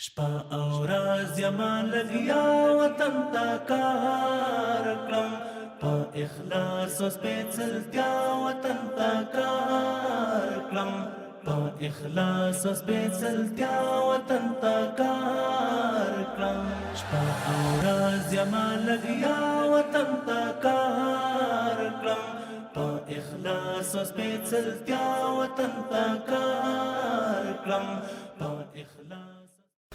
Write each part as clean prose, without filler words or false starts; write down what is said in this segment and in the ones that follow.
شپه او ورځ یما لګیا وطن ته کار کړم، په اخلاص او سپېڅلتیا وطن ته کار کړم، په اخلاص او سپېڅلتیا وطن ته کار کړم. شپه او ورځ یما لګیا وطن ته کار کړم، په اخلاص او سپېڅلتیا وطن ته کار کړم، په اخلاص.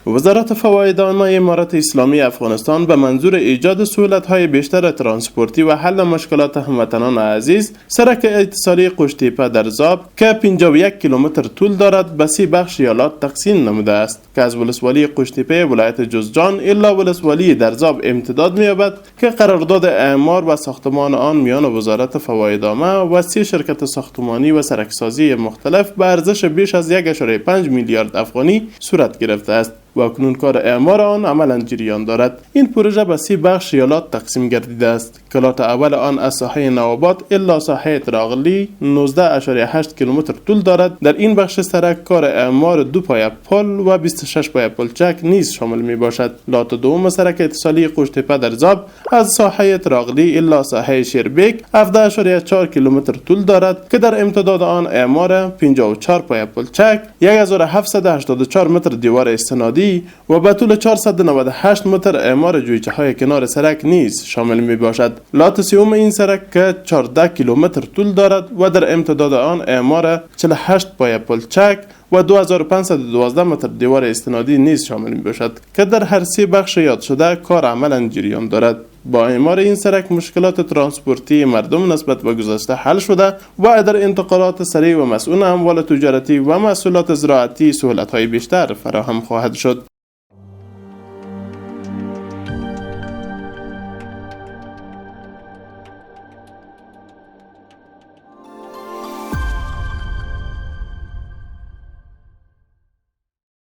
وزارت فواید عامه امارت اسلامی افغانستان به منظور ایجاد سهولت‌های بیشتر ترانسپورتی و حل مشکلات هموطنان عزیز سرک اتصالی قوشتیپه در زاب که 51 کیلومتر طول دارد به 3 بخش ایالات تقسیم نموده است که از ولسوالی قوشتیپه ولایت جوزجان الا ولسوالی در زاب امتداد می‌یابد که قرارداد اعمار و ساختمان آن میان وزارت فواید عامه و 3 شرکت ساختمانی و سرکسازی مختلف به ارزش بیش از 1.5 میلیارد افغانی صورت گرفته است و اکنون کار اعمار آن عملا جریان دارد. این پروژه به 3 بخش ایالات تقسیم گردیده است. کلات اول آن از ساحه نواباد الا ساحه تراغلی 19.8 کیلومتر طول دارد. در این بخش سرک کار اعمار 2 پایه پل و 26 پایه پلچک نیز شامل می باشد. لات دوم سرک اتصالی قوشتیپه در زاب از ساحه تراغلی الا ساحه شیربیک 17.4 کیلومتر طول دارد که در امتداد آن اعمار 54 پایه پلچک 1784 متر دیوار استنادی و به طول 498 متر اعمار جویچه های کنار سرک نیز شامل می باشد. لات سوم این سرک که 14 کیلومتر طول دارد و در امتداد آن اعمار 48 پایه پلچک و 2512 متر دیوار استنادی نیز شامل می باشد که در هر 3 بخش یاد شده کار عملا جریان دارد. با اعمار این سرک مشکلات ترانسپورتی مردم نسبت به گذشته حل شده و در انتقالات سریع و مسئول اموال تجارتی و محصولات زراعتی سهولت‌های بیشتر فراهم خواهد شد.